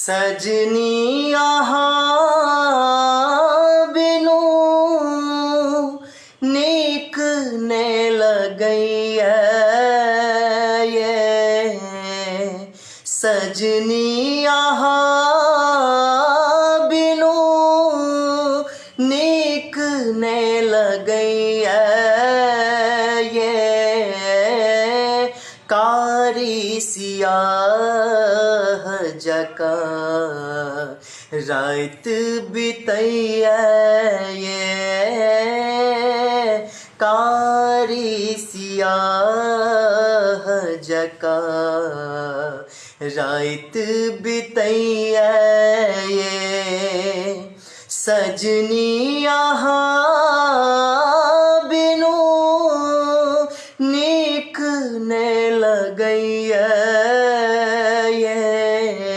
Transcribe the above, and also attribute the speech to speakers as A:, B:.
A: सजनी यहाँ बिनु नीक ने लगैया ये सजनी यहाँ बिनु नीक ने लगैया ये कारी सियाह जका रात बितैया ये कारी सियाह जका रात बितैया ये सजनी यहाँ